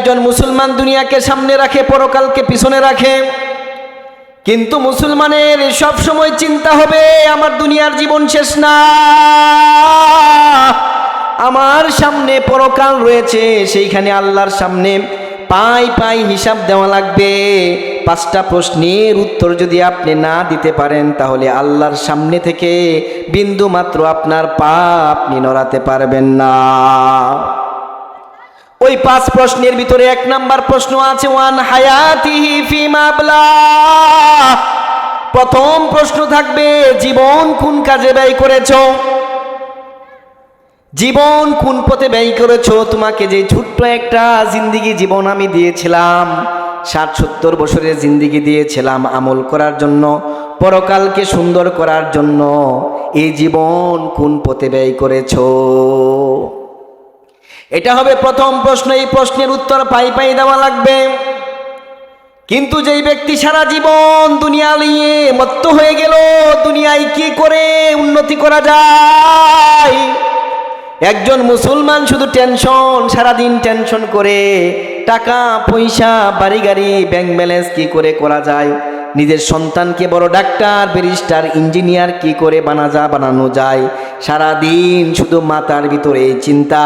একজন মুসলমান দুনিয়াকে সামনে রাখে, পরকালকে পিছনে রাখে, কিন্তু মুসলমানের সব সময় চিন্তা হবে আমার দুনিয়ার জীবন শেষ না, আমার সামনে পরকাল রয়েছে, সেইখানে আল্লাহর সামনে পাই পাই হিসাব দেওয়া লাগবে। 5টা প্রশ্নের উত্তর যদি আপনি না দিতে পারেন তাহলে আল্লাহর সামনে থেকে বিন্দু মাত্র আপনার পা আপনি নড়াতে পারবেন না। ওই 5 প্রশ্নের ভিতরে 1 নাম্বার প্রশ্ন আছে ওয়ান হায়াতিহি ফিমা আবলা। প্রথম প্রশ্ন থাকবে জীবন কোন কাজে ব্যয় করেছো, জীবন কোন পথে ব্যয় করেছো। তোমাকে যে ছোট্ট একটা জিন্দেগি জীবন আমি দিয়েছিলাম, 60-70 বছরের জিন্দেগি দিয়েছিলাম আমল করার জন্য, পরকালকে সুন্দর করার জন্য, এই জীবন কোন পথে ব্যয় করেছো। এটা হবে প্রথম প্রশ্ন। এই প্রশ্নের উত্তর পাই পাই দেওয়া লাগবে। কিন্তু যেই ব্যক্তি সারা জীবন দুনিয়া নিয়ে মত্ত হয়ে গেল, দুনিয়ায় কি করে উন্নতি করা যায়, একজন মুসলমান শুধু টেনশন, সারাদিন টেনশন করে, টাকা পয়সা বাড়ি গাড়ি ব্যাংক ব্যালেন্স কি করে করা যায়, নিজের সন্তানকে বড় ডাক্তার ব্যারিস্টার ইঞ্জিনিয়ার কি করে বানানো যায়, সারাদিন শুধু মাথার ভিতরে চিন্তা।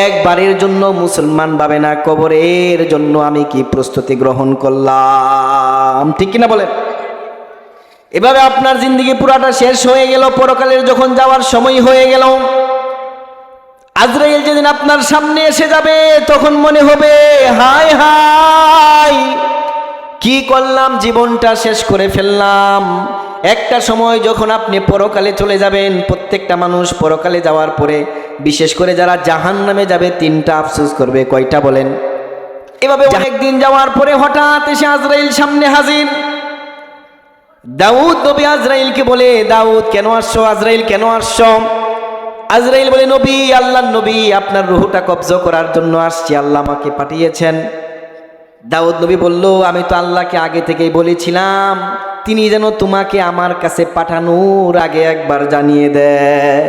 একবারের জন্য মুসলমান ভাবে না কবরের জন্য আমি কি প্রস্তুতি গ্রহণ করলাম, ঠিক কিনা বলেন। এভাবে আপনার জিন্দেগি পুরাটা শেষ হয়ে গেল। পরকালের যখন যাওয়ার সময় হয়ে গেল, আজরাইল যেদিন আপনার সামনে এসে যাবে তখন মনে হবে হায় হায় কি করলাম, জীবনটা শেষ করে ফেললাম। একটা সময় যখন আপনি পরকালে চলে যাবেন, প্রত্যেকটা মানুষ পরকালে যাওয়ার পরে বিশেষ করে যারা জাহান্নামে যাবে 3টা আফসোস করবে। কয়টা বলেন? এভাবে একদিন যাওয়ার পরে হঠাৎ এসে আজরাইল সামনে হাজির। দাউদ নবী আজরাইলকে বলে, দাউদ কেন আসছো, আজরাইল কেন আসছো? আজরাইল বলে, নবী, আল্লাহর নবী, আপনার রূহটা কবজা করার জন্য আসছি, আল্লাহ আমাকে পাঠিয়েছেন। দাউদ নবী বলল, আমি তো আল্লাহকে আগে থেকেই বলেছিলাম তিনি যেন তোমাকে আমার কাছে পাঠানোর আগে একবার জানিয়ে দেয়।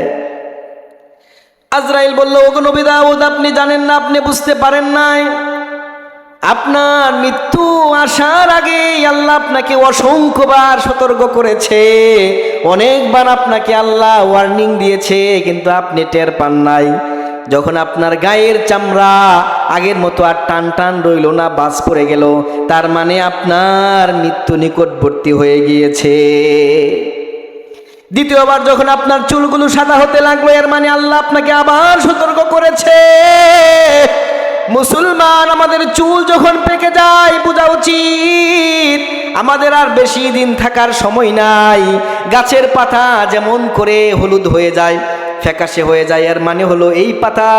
আজরাইল বলল, ওগো নবী দাউদ, আপনি জানেন না, আপনি বুঝতে পারেন নাই, আপনার মৃত্যু আসার আগে আল্লাহ আপনাকে অসংখ্যবার সতর্ক করেছে, অনেকবার আপনাকে আল্লাহ ওয়ার্নিং দিয়েছে, কিন্তু আপনি টের পান নাই। যখন আপনার গায়ের চামড়া আগের মতো আর টান টান রইল না, বাজ পড়ে গেল, তার মানে আপনার মৃত্যু নিকটবর্তী হয়ে গিয়েছে। দ্বিতীয়বার যখন আপনার চুলগুলো সাদা হতে লাগলো, এর মানে আল্লাহ আপনাকে আবার সতর্ক করেছে। মুসলমান, আমাদের চুল যখন পেকে যায় বোঝা উচিত আমাদের আর বেশি দিন থাকার সময় নাই। গাছের পাতা যেমন করে হলুদ হয়ে যায়, ফ্যাকাশে হয়ে যায়, এর মানে হলো এই পাতা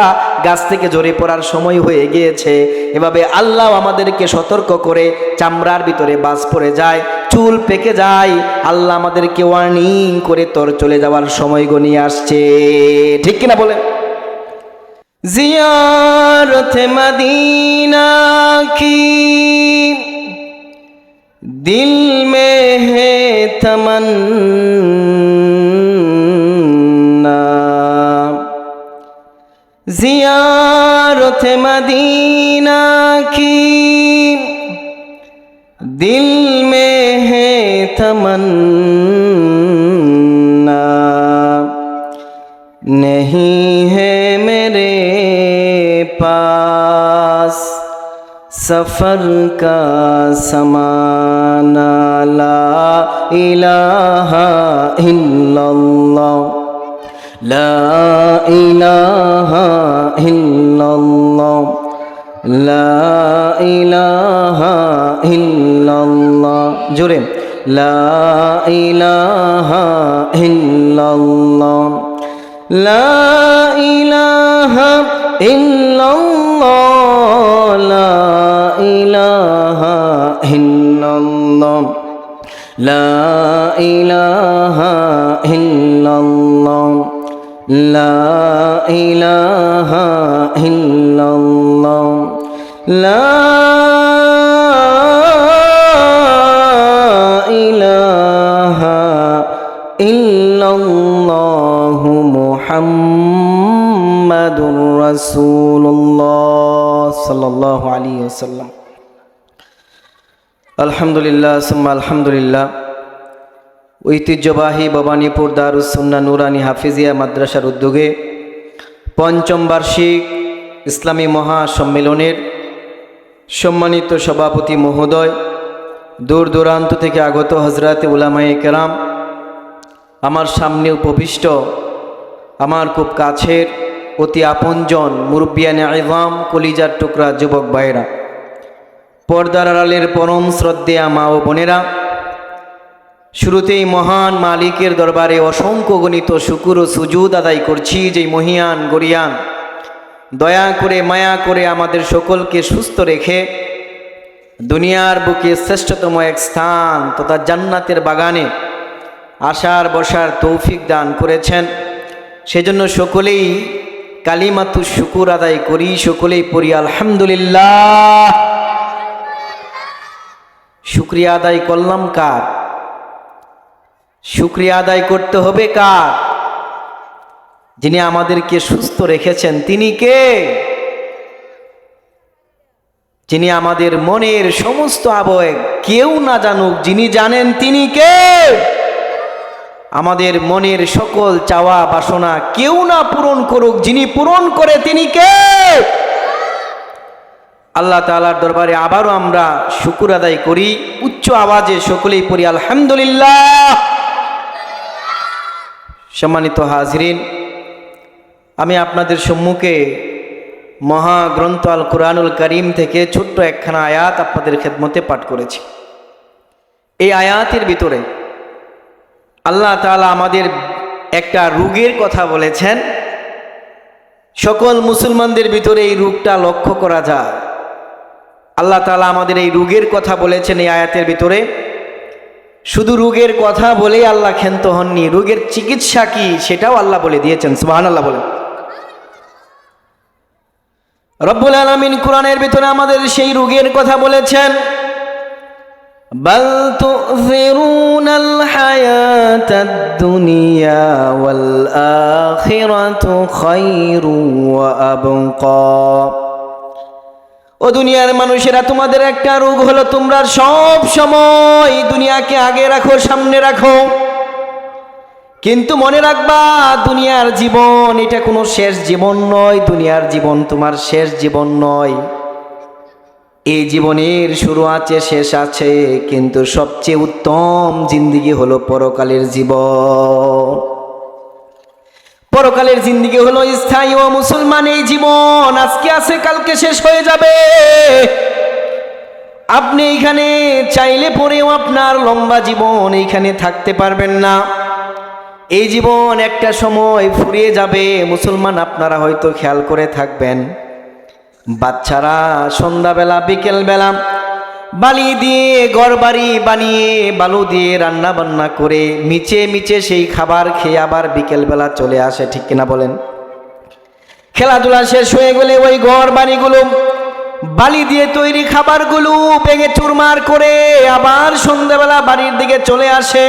গাছ থেকে ঝরে পড়ার সময় হয়ে গিয়েছে। এভাবে আল্লাহ আমাদেরকে সতর্ক করে, চামড়ার ভিতরে বাজ পড়ে যায়, চুল পেকে যায়, আল্লাহ আমাদেরকে ওয়ার্নিং করে তোর চলে যাওয়ার সময় গনিয়ে আসছে, ঠিক কিনা বলেন। জিয়ারত মদিনা কি দিল মে হে তমন্না, জিয়ারত মদিনা কি দিল মে হে তমন্না, नहीं है मेरे पास सफर का समाना, ला इलाहा इल्लल्लाह, ला इलाहा इल्लल्लाह, ला इलाहा इल्लल्लाह, जोरे, ला इलाहा इल्लल्लाह, ला इलाहा इल्लल्लाह, ला इलाहा इल्लल्लाह, ला इलाहा इल्लल्लाह, ला इलाहा इल्लल्लाह, ला इलाहा इल्लल्लाह मुहम्मदुर रसूलुल्लाह सल्लल्लाहु अलैहि আলাইহি ওয়াসাল্লাম। আলহামদুলিল্লাহ সুম্মা আলহামদুলিল্লাহ। ঐতিহ্যবাহী ভবানীপুর দারুস সুন্নাহ নুরানী হাফিজিয়া মাদ্রাসার উদ্যোগে পঞ্চম বার্ষিক ইসলামী মহাসম্মেলনের সম্মানিত সভাপতি মহোদয়, দূর দূরান্ত থেকে আগত হজরতে উলামায়ে কেরাম, আমার সামনে উপবিষ্ট আমার খুব কাছের অতি আপনজন মুরব্বিয়ানে আযম, কলিজার টুকরা যুবক ভাইরা, পর্দার আড়ালের পরম শ্রদ্ধেয়া মা ও বোনেরা, শুরুতেই মহান মালিকের দরবারে অসংখ্য গণিত শুকুর ও সুজুদ আদায় করছি, যে মহিয়ান গরিয়ান দয়া করে মায়া করে আমাদের সকলকে সুস্থ রেখে দুনিয়ার বুকে শ্রেষ্ঠতম এক স্থান তথা জান্নাতের বাগানে আসার বসার তৌফিক দান করেছেন। সেজন্য সকলেই কালিমাতু শুকুর আদায় করি, সকলেই পড়ি আলহামদুলিল্লাহ। শুকরিয়া আদায় করলাম কার? শুকরিয়া আদায় করতে হবে কার? যিনি আমাদেরকে সুস্থ রেখেছেন। তিনি কে? যিনি আমাদের মনের সমস্ত আবেগ কেউ না জানুক, যিনি জানেন তিনি কে? আমাদের মনের সকল চাওয়া বাসনা কেউ না পূরণ করুক, যিনি পূরণ করে তিনি কে? আল্লাহ তাআলার দরবারে আবারও আমরা শুকর আদায় করি, উচ্চ আওয়াজে সকলেই পড়ি আলহামদুলিল্লাহ। সম্মানিত হাজরিন, আমি আপনাদের সম্মুখে মহাগ্রন্থ আল কুরআনুল কারীম থেকে ছোট্ট একখানা আয়াত আপনাদের খেদমতে পাঠ করেছি। এই আয়াতের ভিতরে আল্লাহ তাআলা আমাদের একটা রোগের কথা বলেছেন। সকল মুসলমানদের ভিতরে এই রোগটা লক্ষ্য করা যায়। আল্লাহ তাআলা আমাদের এই রোগের কথা বলেছেন এই আয়াতের ভিতরে। শুধু রোগের কথা বলেই আল্লাহ ক্ষান্ত হননি, রোগের চিকিৎসা কি সেটাও আল্লাহ বলে দিয়েছেন। সুবহানাল্লাহ বলেন। রব্বুল আলামিন কোরআনের ভিতরে আমাদের সেই রোগের কথা বলেছেন। বাল তুযিরুনাল হায়াতাদ দুনিয়া ওয়াল আখিরাতু খায়রুন ওয়া আবকা। ও দুনিয়ার মানুষেরা, তোমাদের একটা রোগ হলো তোমরা সব সময় দুনিয়াকে আগে রাখো, সামনে রাখো, কিন্তু মনে রাখবা দুনিয়ার জীবন এটা কোনো শেষ জীবন নয়। দুনিয়ার জীবন তোমার শেষ জীবন নয়। এই জীবনের শুরু আছে, শেষ আছে, কিন্তু সবচেয়ে উত্তম জিন্দেগি হলো পরকালের জীবন। পরকালের জিন্দেগি হলো স্থায়ী। ও মুসলমান, এই জীবন আজকে আছে কালকে শেষ হয়ে যাবে। আপনি এইখানে চাইলে পরেও আপনার লম্বা জীবন এইখানে থাকতে পারবেন না। এই জীবন একটা সময় ফুরিয়ে যাবে। মুসলমান, আপনারা হয়তো খেয়াল করে থাকবেন, বাচ্চারা সন্ধ্যাবেলা বিকেলবেলা বালি দিয়ে ঘর বাড়ি বানিয়ে বালু দিয়ে রান্না বান্না করে মিচে মিচে সেই খাবার খেয়ে আবার বিকেলবেলা চলে আসে, ঠিক কিনা বলেন? খেলাধুলা শেষ হয়ে গেলে ওই ঘর বাড়িগুলো বালি দিয়ে তৈরি খাবারগুলো ভেঙে চুরমার করে আবার সন্ধ্যাবেলা বাড়ির দিকে চলে আসে।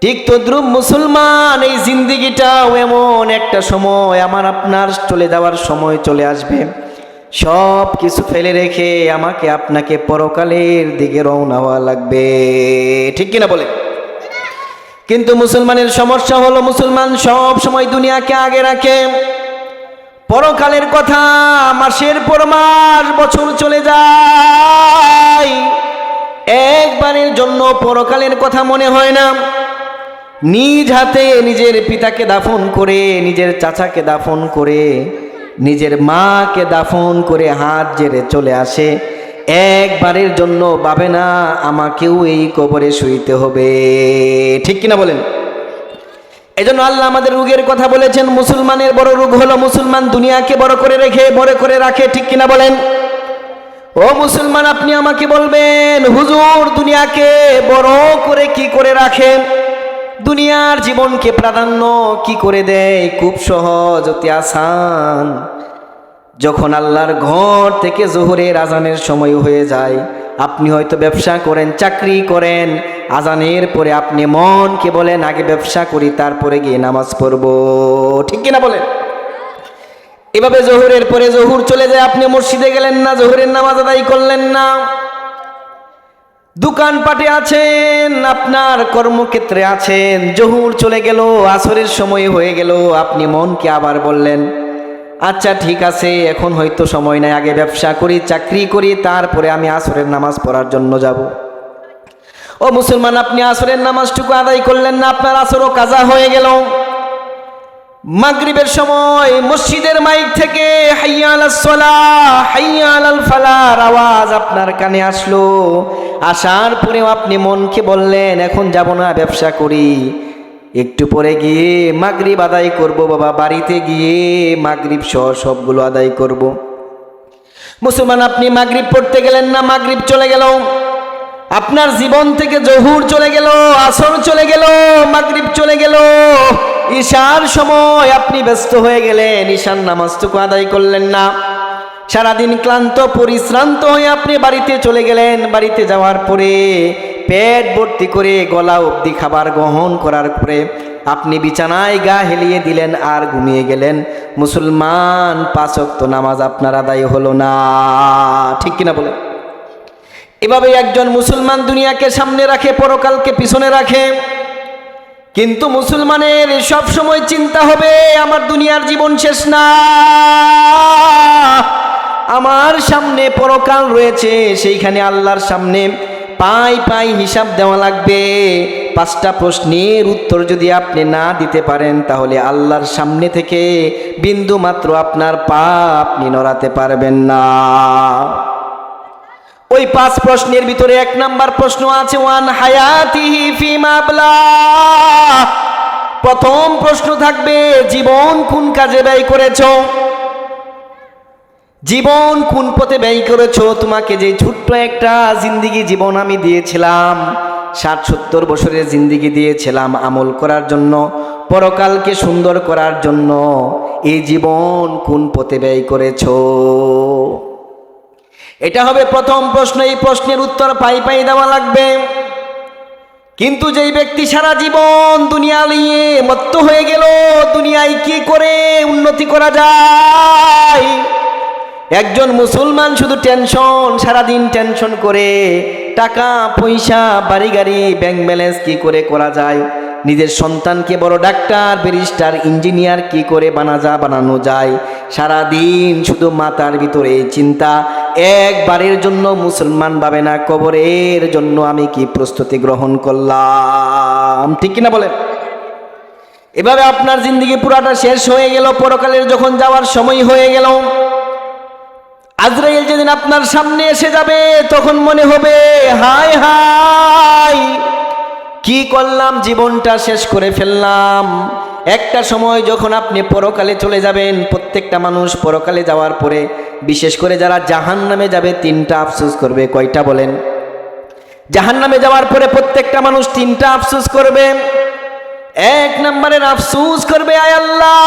ঠিক তদ্রুপ মুসলমান, এই জিন্দিগিটাও এমন একটা সময় আমার আপনার চলে যাওয়ার সময় চলে আসবে। সব কিছু ফেলে রেখে আমাকে আপনাকে পরকালের দিকে রওনা হওয়া লাগবে, ঠিক কিনা বলে? কিন্তু মুসলমানের সমস্যা হলো, মুসলমান সব সময় দুনিয়াকে আগে রাখে, পরকালের কথা মাসের পর মাস বছর চলে যায়, একবারের জন্য পরকালের কথা মনে হয় না। নিজ হাতে নিজের পিতাকে দাফন করে, নিজের চাচাকে দাফন করে, নিজের মাকে দাফন করে হাত জেরে চলে আসে। একবারের জন্য ভাবে না আমাকেও এই কবরে শুইতে হবে, ঠিক কিনা বলেন? এজন্য আল্লাহ আমাদের রোগের কথা বলেছেন। মুসলমানের বড় রোগ হলো মুসলমান দুনিয়াকে বড় করে রাখে, ঠিক কিনা বলেন? ও মুসলমান, আপনি আমাকে বলবেন, হুজুর দুনিয়াকে বড় করে কি করে রাখে, দুনিয়ার জীবনকে প্রাধান্য কি করে দেয়? খুব সহজ, অতি আসান। যখন আল্লাহর ঘর থেকে জোহরের আজানের সময় হয়ে যায়, আপনি হয়তো ব্যবসা করেন, চাকরি করেন, আজানের পরে আপনি মনকে বলেন আগে ব্যবসা করি তারপরে গিয়ে নামাজ পড়ব, ঠিক কিনা বলেন? এভাবে জোহরের পরে জোহর চলে যায়, আপনি মসজিদে গেলেন না, জোহরের নামাজ আদায় করলেন না। দোকানপাটে আছেন, আপনার কর্মক্ষেত্রে আছেন, জোহর চলে গেল, আসরের সময় হয়ে গেল, আপনি মনকে আবার বললেন আচ্ছা ঠিক আছে, এখন হয়তো সময় নাই, আগে ব্যবসা করি, চাকরি করি, তারপরে আমি আসরের নামাজ পড়ার জন্য যাব। ও মুসলমান, আপনি আসরের নামাজটুকু আদায় করলেন না, আপনার আসরও কাজা হয়ে গেল। মাগরিবের সময় মসজিদের মাইক থেকে হাইয়া আলাস সালাহ, হাইয়া আলাল ফালার আওয়াজ আপনার কানে আসলো। আসার পরেও আপনি মনকে বললেন এখন যাব না, ব্যবসা করি, একটু পরে গিয়ে মাগরিব আদায় করব, বাবা বাড়িতে গিয়ে মাগরিব সহ সবগুলো আদায় করব। মুসলমান, আপনি মাগরিব পড়তে গেলেন না, মাগরিব চলে গেল, আপনার জীবন থেকে জোহর চলে গেল, আসর চলে গেল, মাগরিব চলে গেল, ঈশার সময় আপনি ব্যস্ত হয়ে গেলেন, ঈশার নামাজটুকু আদায় করলেন না। সারাদিন ক্লান্ত পরিশ্রান্ত হয়ে আপনি বাড়িতে চলে গেলেন। বাড়িতে যাওয়ার পরে পেট ভর্তি করে গলা অবধি খাবার গ্রহণ করার পরে আপনি বিছানায় গা হেলিয়ে দিলেন আর ঘুমিয়ে গেলেন। মুসলমান, 5 ওয়াক্ত নামাজ আপনার আদায় হলো না, ঠিক কিনা বলেন? এভাবে একজন মুসলমান দুনিয়াকে সামনে রাখে, পরকালকে পিছনে রাখে, কিন্তু মুসলমানের সব সময় চিন্তা হবে আমার দুনিয়ার জীবন শেষ না, আমার সামনে পরকাল রয়েছে, সেইখানে আল্লাহর সামনে পাই পাই হিসাব দেওয়া লাগবে। 5টা প্রশ্নের উত্তর যদি আপনি না দিতে পারেন তাহলে আল্লাহর সামনে থেকে বিন্দু মাত্র আপনার পা আপনি নড়াতে পারবেন না। ওই 5 প্রশ্নের ভিতরে 1 নাম্বার প্রশ্ন আছে ওয়ান হায়াতিহি ফিমা আবলা। প্রথম প্রশ্ন থাকবে জীবন কোন কাজে ব্যয় করেছো, জীবন কোন পথে ব্যয় করেছো। তোমাকে যে ছোট্ট একটা জিন্দেগি জীবন আমি দিয়েছিলাম, 60-70 বছরের জিন্দেগি দিয়েছিলাম আমল করার জন্য, পরকালকে সুন্দর করার জন্য, এই জীবন কোন পথে ব্যয় করেছো। এটা হবে প্রথম প্রশ্ন। এই প্রশ্নের উত্তর পাই পাই দেওয়া লাগবে। কিন্তু যেই ব্যক্তি সারা জীবন দুনিয়া নিয়ে মত্ত হয়ে গেল, দুনিয়ায় কি করে উন্নতি করা যায়, একজন মুসলমান শুধু টেনশন, সারাদিন টেনশন করে, টাকা পয়সা বাড়ি গাড়ি ব্যাংক ব্যালেন্স কি করে করা যায়, নিজের সন্তানকে বড় ডাক্তার ব্যারিস্টার ইঞ্জিনিয়ার কি করে বানানো যায়, সারাদিন শুধু মাথার ভিতরে চিন্তা। একবারের জন্য মুসলমান ভাবে না কবরের জন্য আমি কি প্রস্তুতি গ্রহণ করলাম, ঠিক কিনা বলেন? এভাবে আপনার জিন্দেগি পুরাটা শেষ হয়ে গেল। পরকালের যখন যাওয়ার সময় হয়ে গেল, আজরাইল যেদিন আপনার সামনে এসে যাবে তখন মনে হবে হায় হায় কি করলাম, জীবনটা শেষ করে ফেললাম। একটা সময় যখন আপনি পরকালে চলে যাবেন, প্রত্যেকটা মানুষ পরকালে যাওয়ার পরে বিশেষ করে যারা জাহান্নামে যাবে 3টা আফসোস করবে। কয়টা বলেন? জাহান্নামে যাওয়ার পরে প্রত্যেকটা মানুষ 3টা আফসোস করবে। 1 নম্বরের আফসোস করবে আয় আল্লাহ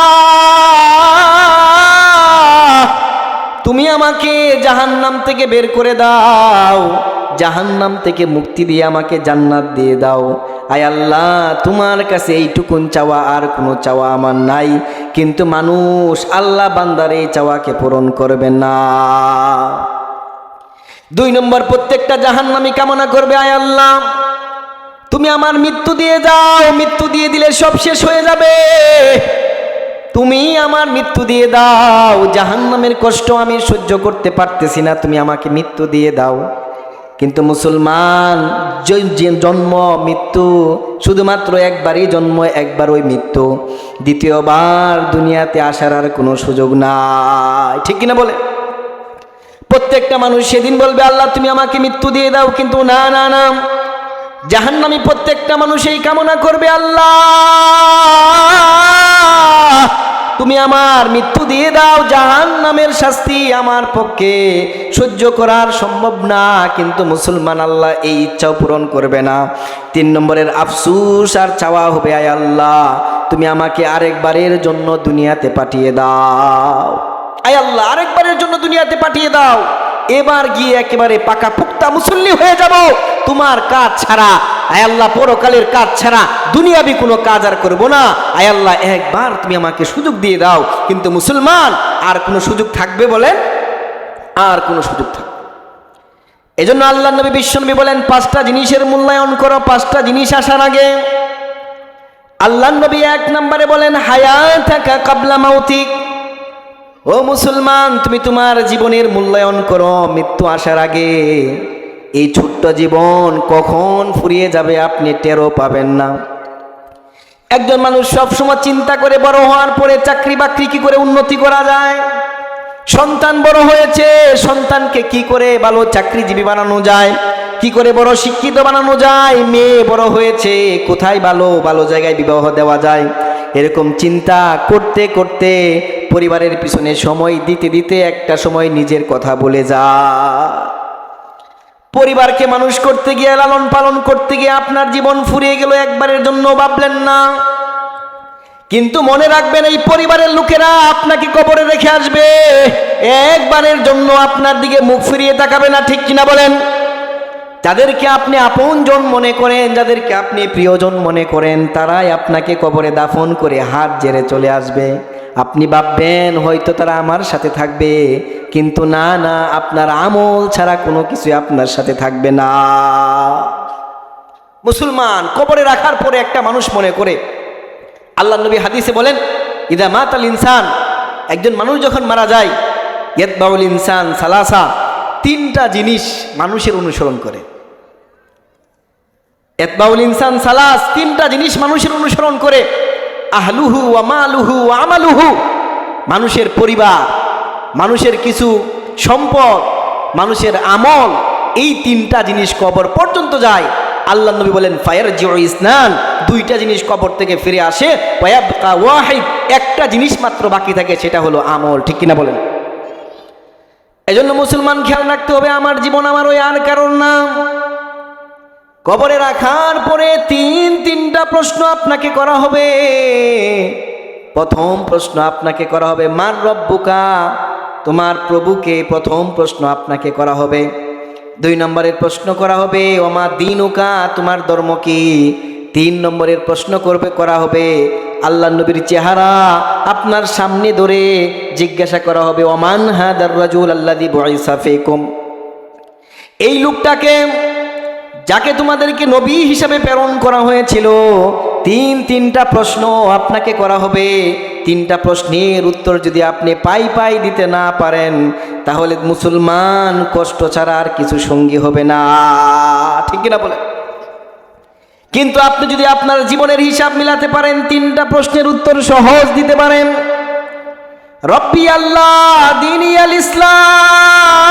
তুমি আমাকে জাহান্নাম থেকে বের করে দাও, জাহান্নাম থেকে মুক্তি দিয়ে আমাকে জান্নাত দিয়ে দাও। আয় আল্লাহ তোমার কাছে এইটুকুন চাওয়া, আর কোনো চাওয়া আমার নাই। কিন্তু মানুষ আল্লাহ বান্দার এই চাওয়াকে পূরণ করবে না। 2 নম্বর, প্রত্যেকটা জাহান্নামী কামনা করবে আয় আল্লাহ তুমি আমার মৃত্যু দিয়ে যাও, মৃত্যু দিয়ে দিলে সব শেষ হয়ে যাবে, তুমি আমার মৃত্যু দিয়ে দাও, জাহান্নামের কষ্ট আমি সহ্য করতে পারতেছি না, তুমি আমাকে মৃত্যু দিয়ে দাও। কিন্তু মুসলমান জন্ম মৃত্যু শুধুমাত্র একবারই জন্ম, একবার ওই মৃত্যু, দ্বিতীয়বার দুনিয়াতে আসার আর কোনো সুযোগ নাই, ঠিক কিনা বলে? প্রত্যেকটা মানুষ সেদিন বলবে আল্লাহ তুমি আমাকে মৃত্যু দিয়ে দাও, কিন্তু না না না, জাহান্নামী প্রত্যেকটা মানুষ এই কামনা করবে আল্লাহ তুমি আমার মৃত্যু দিয়ে দাও, জাহান্নামের শাস্তি আমার পক্ষে সহ্য করার সম্ভব না। কিন্তু মুসলমান আল্লাহ এই ইচ্ছাও পূরণ করবে না। 3 নম্বরের আফসোস আর চাওয়া হবে আয় আল্লাহ তুমি আমাকে আরেকবারের জন্য দুনিয়াতে পাঠিয়ে দাও, আয় আল্লাহ আরেকবারের জন্য দুনিয়াতে পাঠিয়ে দাও, এবার গিয়ে একেবারে পাকা পুক্তা মুসল্লি হয়ে যাব, তোমার কাজ ছাড়া আয় আল্লাহ পরকালের কাজ ছাড়া দুনিয়াবি কোনো কাজ আর করবো না, আয় আল্লাহ একবার তুমি আমাকে সুযোগ দিয়ে দাও। কিন্তু মুসলমান আর কোনো সুযোগ থাকবে বলেন? আর কোনো সুযোগ থাকবে? এজন্য আল্লাহ নবী বিশ্বনবী বলেন 5টা জিনিসের মূল্যায়ন করো 5টা জিনিস আসার আগে। আল্লাহ নবী 1 নম্বরে বলেন হায়াতাকা কাবলা মাউতিক। ও মুসলমান, তুমি তোমার জীবনের মূল্যায়ন করো মৃত্যু আসার আগে। এই ছোট্ট জীবন কখন ফুরিয়ে যাবে আপনি টেরও পাবেন না। একজন মানুষ সবসময় চিন্তা করে বড় হওয়ার পরে চাকরি বাকরি কি করে উন্নতি করা যায়, সন্তান বড় হয়েছে সন্তানকে কি করে ভালো চাকরিজীবী বানানো যায়, কি করে বড় শিক্ষিত বানানো যায়, মেয়ে বড় হয়েছে কোথায় ভালো ভালো জায়গায় বিবাহ দেওয়া যায়, এরকম চিন্তা করতে করতে পরিবারের পিছনে সময় দিতে দিতে একটা সময় নিজের কথা বলে যায়। পরিবারকে মানুষ করতে গিয়ে লালন পালন করতে গিয়ে আপনার জীবন ফুরিয়ে গেল, একবারের জন্য ভাবলেন না। কিন্তু মনে রাখবেন এই পরিবারের লোকেরা আপনাকে কবরে রেখে আসবে, একবারের জন্য আপনার দিকে মুখ ফিরিয়ে তাকাবে না, ঠিক কিনা বলেন? যাদেরকে আপনি আপনজন মনে করেন, যাদেরকে আপনি প্রিয়জন মনে করেন, তারাই আপনাকে কবরে দাফন করে হাত জেরে চলে আসবে। আপনি ভাববেন হয়তো তারা আমার সাথে থাকবে, কিন্তু না না, আপনার আমল ছাড়া কোনো কিছু আপনার সাথে থাকবে না। মুসলমান কবরে রাখার পরে একটা মানুষ মনে করে, আল্লাহ নবী হাদিসে বলেন ইদা মাতাল ইনসান, একজন মানুষ যখন মারা যায়, ইয়াতবাউল ইনসান সালাসা, 3টা জিনিস মানুষের অনুসরণ করে। ইয়াতবাউল ইনসান সালাস, 3টা জিনিস মানুষের অনুসরণ করে। আহলুহু ওয়া মালুহু ওয়া আমালুহু, মানুষের পরিবার, মানুষের কিছু সম্পদ, মানুষের আমল, এই 3টা জিনিস কবর পর্যন্ত যায়। আল্লাহ নবী বলেন ফায়ারজিউ ইসনান, 2টা জিনিস কবর থেকে ফিরে আসে, ওয়ায়াবকা ওয়াহিদ, একটা জিনিস মাত্র বাকি থাকে, সেটা হলো আমল, ঠিক কিনা বলেন? এজন্য মুসলমান খেয়াল রাখতে হবে, আমার জীবন আমার ওই আর কারণ না। কবরে রাখার পরে 3টা প্রশ্ন আপনাকে করা হবে। প্রথম প্রশ্ন আপনাকে করা হবে মার রব্বুকা, তোমার প্রভুকে প্রথম প্রশ্ন আপনাকে করা হবে। 2 নম্বরের প্রশ্ন করা হবে ওমা দীনুকা, তোমার ধর্ম কি। 3 নম্বরের প্রশ্ন করা হবে আল্লাহ নবীর চেহারা আপনার সামনে ধরে জিজ্ঞাসা করা হবে ওমান হাদার রাজুল আল্লাযী বুইসা ফীকুম, এই লোকটাকে যাকে তোমাদেরকে নবী হিসাবে প্রেরণ করা হয়েছিল। 3টা প্রশ্ন আপনাকে করা হবে। 3টা প্রশ্নের উত্তর যদি আপনি পাই দিতে না পারেন, তাহলে মুসলমান কষ্ট ছাড়া আর কিছু সঙ্গী হবে না, ঠিক কিনা বলে? কিন্তু আপনি যদি আপনার জীবনের হিসাব মিলাতে পারেন, 3টা প্রশ্নের উত্তর সহজ দিতে পারেন, রব্বি আল্লাহ দীনি আল ইসলাম,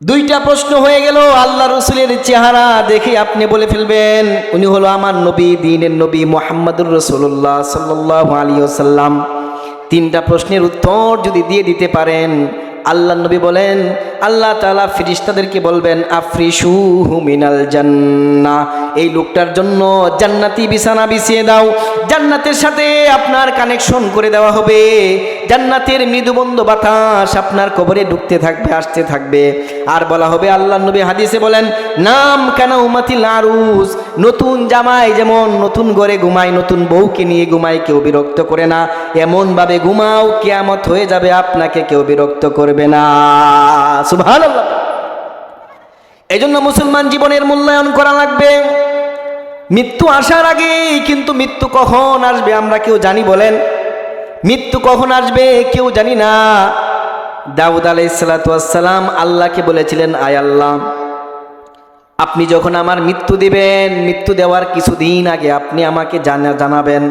2টা প্রশ্ন হয়ে গেল। আল্লাহ রসুলের চেহারা দেখে আপনি বলে ফেলবেন উনি হলো আমার নবী, দ্বীনের নবী মুহাম্মদুর রাসূলুল্লাহ সাল্লাল্লাহু আলাইহি ওয়াসাল্লাম। 3টা প্রশ্নের উত্তর যদি দিয়ে দিতে পারেন, আল্লাহ নবী বলেন আল্লাহ তাআলা ফেরেশতাদেরকে বলবেন আফরিশুহু মিনাল জান্নাহ, এই লোকটার জন্য জান্নাতি বিছানা বিছিয়ে দাও, জান্নাতের সাথে আপনার কানেকশন করে দেওয়া হবে। জান্নাতের মৃদুবন্ধ বাতাস আপনার কবরে ঢুকতে থাকবে, আসতে থাকবে। আর বলা হবে, আল্লাহ নবী হাদিসে বলেন নাম কানা উম্মাতিল আরুস, নতুন জামাই যেমন নতুন ঘরে ঘুমায়, নতুন বউকে নিয়ে ঘুমায়, কেউ বিরক্ত করে না, এমন ভাবে ঘুমাও কিয়ামত হয়ে যাবে আপনাকে কেউ বিরক্ত করবে না। সুবহানাল্লাহ। এজন্য মুসলমান জীবনের মূল্যায়ন করা লাগবে মৃত্যু আসার আগে। কিন্তু মৃত্যু কখন আসবে আমরা কেউ জানি বলেন? মৃত্যু কখন আসবে কেউ জানি না। দাউদ আলাইহিস সালাতু ওয়াস সালাম আল্লাহকে বলেছিলেন আয় আল্লাহ, আপনি যখন আমার মৃত্যু দিবেন, মৃত্যু দেওয়ার কিছুদিন আগে আপনি আমাকে জানাবেন,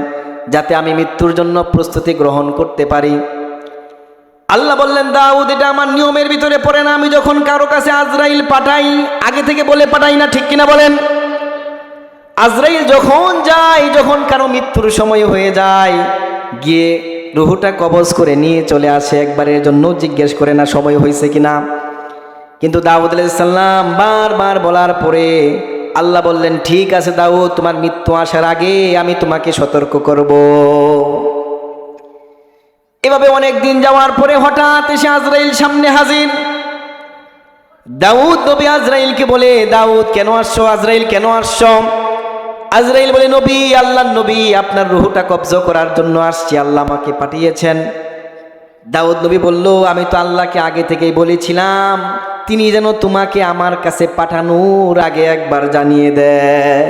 যাতে আমি মৃত্যুর জন্য প্রস্তুতি গ্রহণ করতে পারি। আল্লাহ বললেন দাউদ, এটা আমার নিয়মের ভিতরে পড়ে না, আমি যখন কারো কাছে আজরাইল পাঠাই আগে থেকে বলে পাঠাই না, ঠিক কিনা বলেন? আজরাইল যখন যায়, যখন কারো মৃত্যুর সময় হয়ে যায়, গিয়ে রুহুটা কবজ করে নিয়ে চলে আসে, একবারের জন্য জিজ্ঞেস করে না সময় হয়েছে কিনা। কিন্তু দাউদ আলাইহিস সালাম বারবার বলার পরে আল্লাহ বললেন ঠিক আছে দাউদ, তোমার মৃত্যু আসার আগে আমি তোমাকে সতর্ক করব। এভাবে অনেক দিন যাওয়ার পরে হঠাৎ এসে আজরাইল সামনে হাজির। দাউদ নবী আজরাইলকে বলে, দাউদ কেন আসছো, আজরাইল কেন আসছো? আজরাইল বলে, নবী, আল্লাহর নবী, আপনার রূহটা কবজা করার জন্য আসছি, আল্লাহ আমাকে পাঠিয়েছেন। দাউদ নবী বলল, আমি তো আল্লাহকে আগে থেকেই বলেছিলাম তিনি যেন তোমাকে আমার কাছে পাঠানোর আগে একবার জানিয়ে দেয়।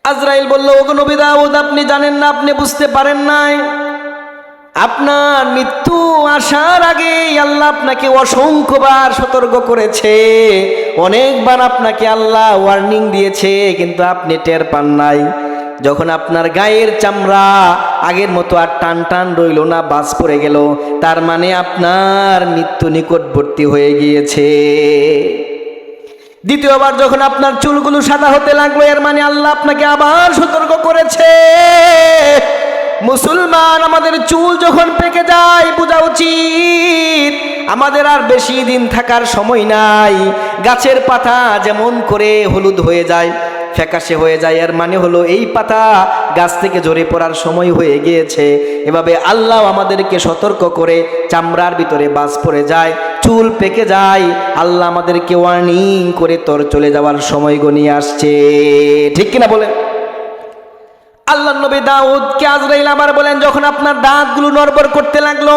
আজরাইল বলল, ওগো নবী দাউদ, আপনি জানেন না, আপনি বুঝতে পারেন নাই, আপনার মৃত্যু আসার আগে আল্লাহ আপনাকে অসংখ্যবার সতর্ক করেছে, অনেকবার আপনাকে আল্লাহ ওয়ার্নিং দিয়েছে, কিন্তু আপনি টের পান নাই। যখন আপনার গায়ের চামড়া আগের মতো আর টান টান রইল না, বাজ পড়ে গেল, তার মানে আপনার মৃত্যু নিকটবর্তী হয়ে গিয়েছে। দ্বিতীয়বার যখন আপনার চুলগুলো সাদা হতে লাগলো, এর মানে আল্লাহ আপনাকে আবার সতর্ক করেছে। মুসলমান, আমাদের চুল যখন পেকে যায়, বোঝা উচিত আমাদের আর বেশি দিন থাকার সময় নাই। গাছের পাতা যেমন করে হলুদ হয়ে যায়, ফ্যাকাশে হয়ে যায়, এর মানে হলো এই পাতা গাছ থেকে ঝরে পড়ার সময় হয়ে গিয়েছে। এভাবে আল্লাহ আমাদেরকে সতর্ক করে, চামড়ার ভিতরে বাজ পড়ে যায়, চুল পেকে যায়, আল্লাহ আমাদেরকে ওয়ার্নিং করে তোর চলে যাওয়ার সময় গনিয়ে আসছে। ঠিক কিনা বলেন? আল্লাহ নবী দাউদকে আজরাইল আবার বলেন, যখন আপনার দাঁতগুলো নড়বড় করতে লাগলো,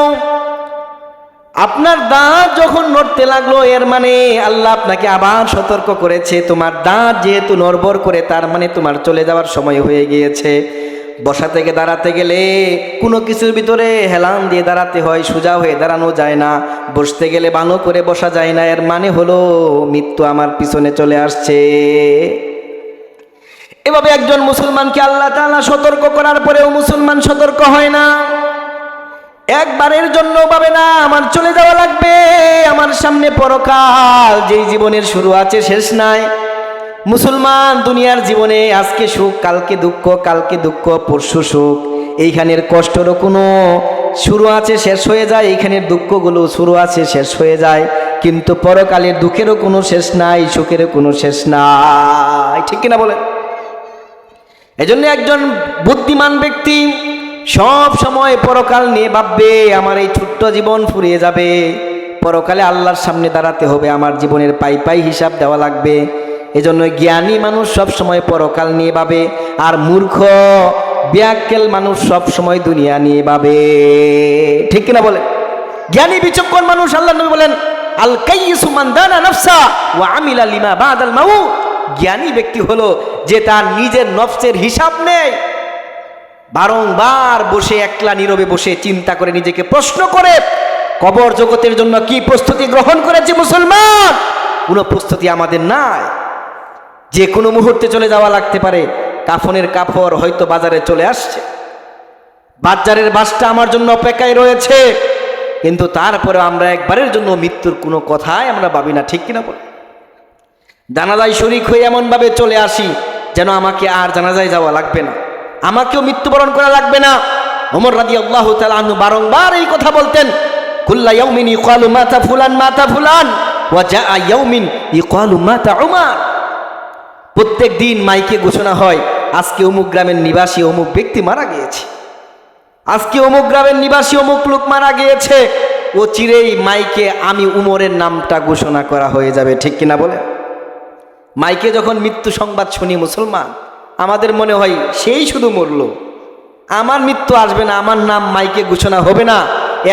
আপনার দাঁত যখন নড়তে লাগলো, এর মানে আল্লাহ আপনাকে আবার সতর্ক করেছে, তোমার দাঁত যেহেতু নড়বড় করে, তার মানে তোমার চলে যাওয়ার সময় হয়ে গিয়েছে। বসা থেকে দাঁড়াতে গেলে কোনো কিছুর ভিতরে হেলান দিয়ে দাঁড়াতে হয়, সোজা হয়ে দাঁড়ানো যায় না। বসতে গেলে ভালো করে বসা যায় না, এর মানে হলো মৃত্যু আমার পিছনে চলে আসছে। এভাবে একজন মুসলমানকে আল্লাহ তাআলা সতর্ক করার পরেও মুসলমান সতর্ক হয় না, একবারের জন্য ভাবে না আমার চলে যাওয়া লাগবে, আমার সামনে পরকাল, যেই জীবনের শুরু আছে শেষ নাই। মুসলমান দুনিয়ার জীবনে আজকে সুখ, কালকে দুঃখ, কালকে দুঃখ, পরশু সুখ, এইখানের কষ্টেরও কোনো শুরু আছে শেষ হয়ে যায়, এইখানের দুঃখগুলো শুরু আছে শেষ হয়ে যায়, কিন্তু পরকালের দুঃখেরও কোনো শেষ নাই, সুখেরও কোনো শেষ নাই। ঠিক কিনা বলেন? এজন্য একজন বুদ্ধিমান ব্যক্তি সব সময় পরকাল নিয়ে ভাববে, আমার এই ছোট্ট জীবন ফুরিয়ে যাবে, পরকালে আল্লাহর সামনে দাঁড়াতে হবে, আমার জীবনের পাই পাই হিসাব দেওয়া লাগবে। এজন্য জ্ঞানী মানুষ সব সময় পরকাল নিয়ে ভাবে, আর মূর্খ ব্যাককেল মানুষ সব সময় দুনিয়া নিয়ে ভাবে। ঠিক কিনা বলে? জ্ঞানী বিচক্ষণ মানুষ, আল্লাহ নবী বলেন, আল কাইয়িসু মান দানা নাফসা ওয়া আমিলা লিমা বাদাল মাউত। জ্ঞানী ব্যক্তি হলো যে তার নিজের নফসের হিসাব নেয়, বারংবার বসে একলা নীরবে বসে চিন্তা করে, নিজেকে প্রশ্ন করে, কবর জগতের জন্য কি প্রস্তুতি গ্রহণ করেছে মুসলমান? কোনো প্রস্তুতি আমাদের নাই, যে কোনো মুহূর্তে চলে যাওয়া লাগতে পারে। কাফনের কাপড় হয়তো বাজারে চলে আসছে, বাজারের বাসটা আমার জন্য অপেক্ষায় রয়েছে, কিন্তু তারপরে আমরা একবারের জন্য মৃত্যুর কোনো কথাই আমরা ভাবি না। ঠিক কিনা বল? জানাজায় শরীক হয়ে এমনভাবে চলে আসি যেন আমাকে আর জানাজায় যাওয়া লাগবে না, আমাকেও মৃত্যুবরণ করা লাগবে না। ওমর রাদিয়াল্লাহু তাআলা আনহু বারংবার এই কথা বলতেন, কুল্লা ইয়াউমিন ইকালু মাতা ফুলান মাতা ফুলান ওয়া জাআ ইয়াউমিন ইকালু মাতা উমার। প্রত্যেক দিন মাইকে ঘোষণা হয়, আজকে অমুক গ্রামের নিবাসী অমুক ব্যক্তি মারা গিয়েছে, আজকে অমুক গ্রামের নিবাসী অমুক লোক মারা গিয়েছে। ও চিরেই মাইকে আমি উমরের নামটা ঘোষণা করা হয়ে যাবে। ঠিক কিনা বলে? মাইকে যখন মৃত্যু সংবাদ শুনি মুসলমান, আমাদের মনে হয় সেই শুধু মরল, আমার মৃত্যু আসবে না, আমার নাম মাইকে ঘোষণা হবে না।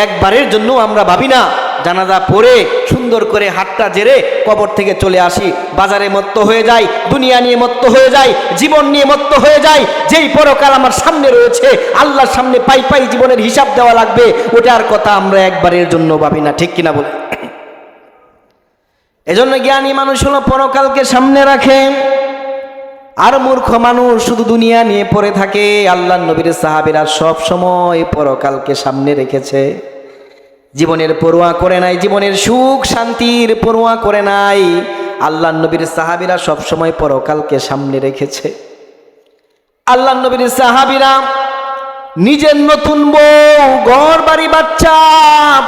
একবারের জন্য আমরা ভাবি না, জানাজা পড়ে সুন্দর করে হাতটা জেরে কবর থেকে চলে আসি, বাজারে মত্ত হয়ে যায়, দুনিয়া নিয়ে মত্ত হয়ে যায়, জীবন নিয়ে মত্ত হয়ে যায়। যেই পরকাল আমার সামনে রয়েছে, আল্লাহর সামনে পাই পাই জীবনের হিসাব দেওয়া লাগবে, ওটার কথা আমরা একবারের জন্য ভাবি না। ঠিক কিনা বলে? এজন্য জ্ঞানী মানুষ হলো পরকালকে সামনে রাখে, আর মূর্খ মানুষ শুধু দুনিয়া নিয়ে পড়ে থাকে। আল্লাহর নবীর সাহাবীরা সব সময় পরকালকে সামনে রেখেছে, জীবনের পরোয়া করে নাই, জীবনের সুখ শান্তির পরোয়া করে নাই। আল্লাহর নবীর সাহাবীরা সব সময় পরকালকে সামনে রেখেছে। আল্লাহর নবীর সাহাবীরা নিজের নতুন বউ, ঘর বাড়ি, বাচ্চা,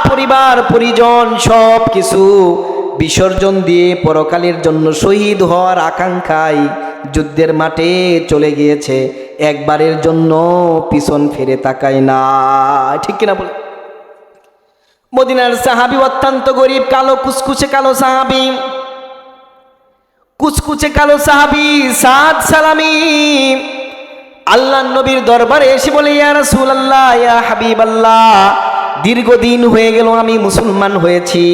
পরিবার পরিজন সব কিছু বিসর্জন দিয়ে পরকালের জন্য শহীদ হওয়ার আকাঙ্ক্ষায় যুদ্ধের মাঠে চলে গিয়েছে, একবারের জন্য পিছন ফিরে তাকায় না। ঠিক কিনা বলে? মদিনার সাহাবী অত্যন্ত গরিব, কালো কুচকুচে কালো সাহাবী, কুচকুচে কালো সাহাবী সাদ সালামি আল্লাহর নবীর দরবারে এসে বলে, ইয়া রাসূলুল্লাহ, ইয়া হাবিবাল্লাহ, দীর্ঘদিন হয়ে গেল আমি মুসলমান হয়েছি,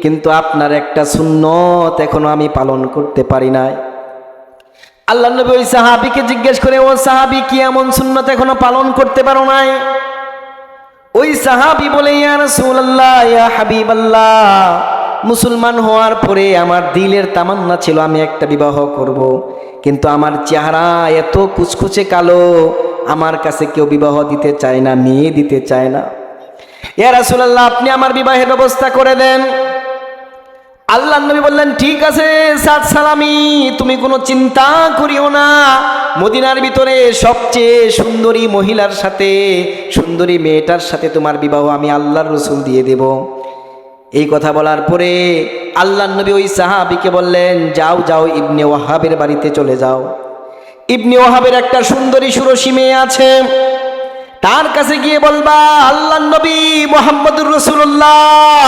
কিন্তু আপনার একটা সুন্নত এখনো আমি পালন করতে পারি নাই। আল্লাহর নবী ওই সাহাবীকে জিজ্ঞেস করে, ও সাহাবী, কি এমন সুন্নত এখনো পালন করতে পারো নাই? ওই সাহাবী বলে, ইয়া রাসূলুল্লাহ, ইয়া হাবিবাল্লাহ, মুসলমান হওয়ার পরে আমার দিলের তামান্না ছিল আমি একটা বিবাহ করব, কিন্তু আমার চেহারা এত কুচকুচে কালো, আমার কাছে কেউ বিবাহ দিতে চায় না, মেয়ে দিতে চায় না। ইয়া রাসূলুল্লাহ, আপনি আমার বিবাহের ব্যবস্থা করে দেন। আল্লাহর নবী বললেন, ঠিক আছে সাদ সালামি, তুমি কোনো চিন্তা করিও না, মদিনার ভিতরে সবচেয়ে সুন্দরী মহিলার সাথে, সুন্দরী মেয়েটার সাথে তোমার বিবাহ আমি আল্লাহর রাসূল দিয়ে দেব। এই কথা বলার পরে আল্লাহর নবী ওই সাহাবীকে বললেন, যাও যাও, ইবনে ওয়াহাবের বাড়িতে চলে যাও। ইবনে ওয়াহাবের একটা সুন্দরী সুরসী মেয়ে আছে, তার কাছে গিয়ে বলবা, আল্লাহর নবী মুহাম্মদুর রাসূলুল্লাহ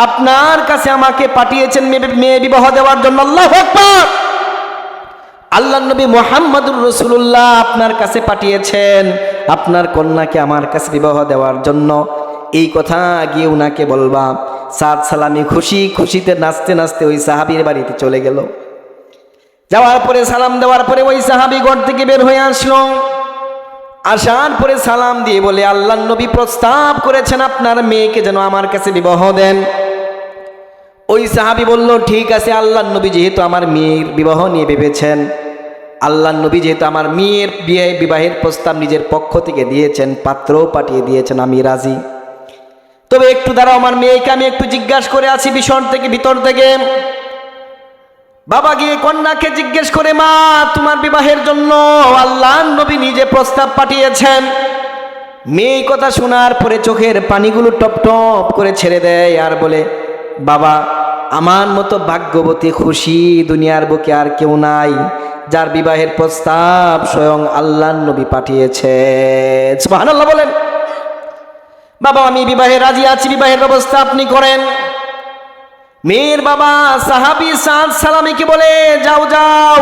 আপনার কাছে আমাকে পাঠিয়েছেন মেয়ে বিবাহ দেওয়ার জন্য। আল্লাহু আকবার! আল্লাহর নবী মুহাম্মদুর রাসূলুল্লাহ আপনার কাছে পাঠিয়েছেন আপনার কন্যাকে আমার কাছে বিবাহ দেওয়ার জন্য। এই কথা গিয়ে উনাকে বলবা। সাদ সালামি খুশি খুশিতে নাচতে নাচতে ওই সাহাবীর বাড়িতে চলে গেল। যাওয়ার পরে সালাম দেওয়ার পরে ওই সাহাবী ঘর থেকে বের হয়ে আসলো। আসার পরে সালাম দিয়ে বলে, আল্লাহর নবী প্রস্তাব করেছেন আপনার মেয়েকে যেন আমার কাছে বিবাহ দেন। ওই সাহাবী বলল, ঠিক আছে, আল্লাহর নবী যেহেতু আমার মেয়ের বিবাহ নিয়ে ভেবেছেন, আল্লাহর নবী যেহেতু আমার মেয়ের বিবাহের প্রস্তাব নিজের পক্ষ থেকে দিয়েছেন, পাত্রও পাঠিয়ে দিয়েছেন, আমি রাজি। তবে একটু দাঁড়াও, আমার মেয়েকে আমি একটু জিজ্ঞাসা করে আছি ভিতর থেকে। বাবা গিয়ে কন্যাকে জিজ্ঞেস করে, মা তোমার বিবাহের জন্য আল্লাহর নবী নিজে প্রস্তাব পাঠিয়েছেন। মেয়ে কথা শোনার পরে চোখের পানিগুলো টপ টপ করে ছেড়ে দেয় আর বলে, বাবা আমার মতো ভাগ্যবতী খুশি দুনিয়ার বুকে আর কেউ নাই, যার বিবাহের প্রস্তাব স্বয়ং আল্লাহর নবী পাঠিয়েছে। সুবহানাল্লাহ বলেন। বাবা আমি বিবাহে রাজি আছি, বিবাহের ব্যবস্থা আপনি করেন। মেয়ের বাবা সাহাবী সাদ সালামিকে বলে, যাও যাও,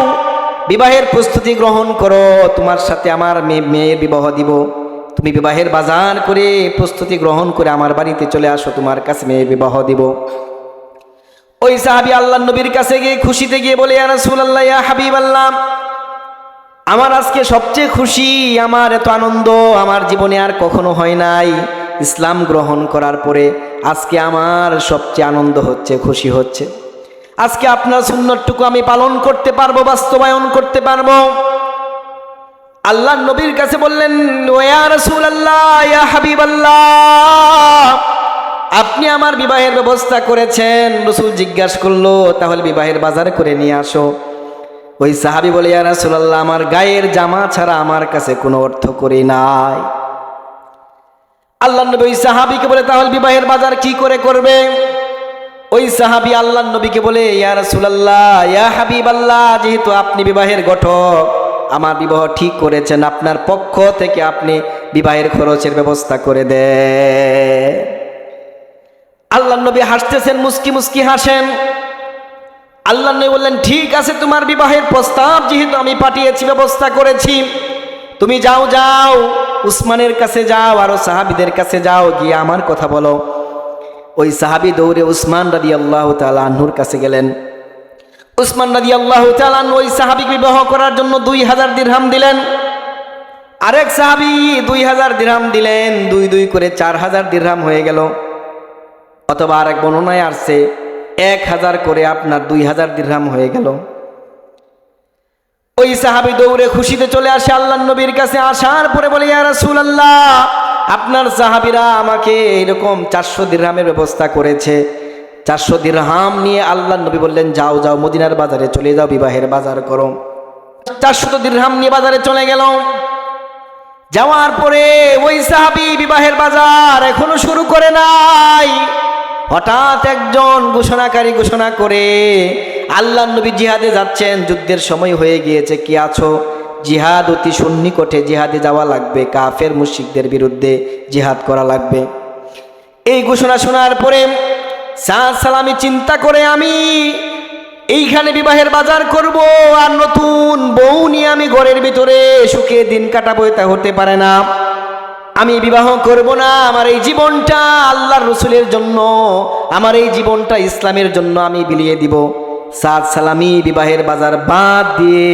বিবাহের প্রস্তুতি গ্রহণ করো, তোমার সাথে আমার মেয়ের বিবাহ দিব। তুমি বিবাহের বাজার করে প্রস্তুতি গ্রহণ করে আমার বাড়িতে চলে আসো, তোমার কাছে মেয়ের বিবাহ দিব। ওই সাহাবী আল্লাহর নবীর কাছে গিয়ে খুশিতে গিয়ে বলে, ইয়া রাসূলুল্লাহ, ইয়া হাবিবাল্লাহ, আমার আজকে সবচেয়ে খুশি, আমার এত আনন্দ আমার জীবনে আর কখনো হয় নাই। ইসলাম গ্রহণ করার পরে আজকে আমার সবচেয়ে আনন্দ হচ্ছে, খুশি হচ্ছে। আজকে আপনার সুন্নতটুকু আমি পালন করতে পারবো, বাস্তবায়ন করতে পারবো। আল্লাহর নবীর কাছে বললেন, ইয়া রাসূলুল্লাহ, ইয়া হাবিবাল্লাহ, আপনি আমার বিবাহের ব্যবস্থা করেছেন। রাসূল জিজ্ঞাসা করলো, তাহলে বিবাহের বাজার করে নিয়ে আসো। ওই সাহাবী বলে, ইয়া রাসূলুল্লাহ, আমার গায়ের জামা ছাড়া আমার কাছে কোনো অর্থ করি নাই। আল্লাহর নবী ওই সাহাবীকে বলে, তাহলে বিবাহের বাজার কি করে করবে? ওই সাহাবী আল্লাহর নবীকে বলে, ইয়া রাসূলুল্লাহ, ইয়া হাবিবাল্লাহ, যেহেতু আপনি বিবাহের ঘটক, আমার বিবাহ ঠিক করেছেন, আপনার পক্ষ থেকে আপনি বিবাহের খরচের ব্যবস্থা করে দেন। আল্লাহর নবী হাসতেছেন, মুস্কি মুস্কি হাসেন। আল্লাহর নবী বললেন, ঠিক আছে, তোমার বিবাহের প্রস্তাব যেহেতু আমি পাঠিয়েছি, ব্যবস্থা করেছি, তুমি যাও যাও, উসমানের কাছে যাও, আরো সাহাবীদের কাছে যাও, গিয়ে আমার কথা বলো। ওই সাহাবী দৌড়ে উসমান রাদিয়াল্লাহু তাআলা আনহুর কাছে গেলেন। উসমান রাদিয়াল্লাহু তাআলা আনহু ওই সাহাবীকে বিবাহ করার জন্য 2000 দিরহাম দিলেন। আরেক সাহাবী 2000 দিরহাম দিলেন, দুই দুই করে 4000 দিরহাম হয়ে গেল। অথবা আরেক বর্ণনায় আসছে 1000 করে আপনার 2000 দিরহাম হয়ে গেল। ওই সাহাবী দৌড়ে খুশিতে চলে আসে আল্লাহর নবীর কাছে। আসার পরে বলে, ইয়া রাসূলুল্লাহ, আপনার সাহাবীরা আমাকে এরকম 400 দিরহামের ব্যবস্থা করেছে। 400 দিরহাম নিয়ে আল্লাহর নবী বললেন, যাও যাও, মদিনার বাজারে চলে যাও, বিবাহের বাজার করো। 400 দিরহাম নিয়ে বাজারে চলে গেল। যাওয়ার পরে ওই সাহাবী বিবাহের বাজার এখনো শুরু করে নাই। হঠাৎ একজন ঘোষণাকারী ঘোষণা করে, আল্লাহর নবী জিহাদে যাচ্ছেন, যুদ্ধের সময় হয়ে গিয়েছে, কি আছো? জিহাদ অতি সন্নিকটে, জিহাদে যাওয়া লাগবে, কাফের মুশরিকদের বিরুদ্ধে জিহাদ করা লাগবে। এই ঘোষণা শোনার পরে সাদ সালামি চিন্তা করে, আমি এইখানে বিবাহের বাজার করব আর নতুন বউ নিয়ে আমি ঘরের ভিতরে সুখে দিন কাটাবো, এটা হতে পারে না। আমি বিবাহ করব না, আমার এই জীবনটা আল্লাহর রসুলের জন্য, আমার এই জীবনটা ইসলামের জন্য আমি বিলিয়ে দিব। সাদ সালামি বিবাহের বাজার বাদ দিয়ে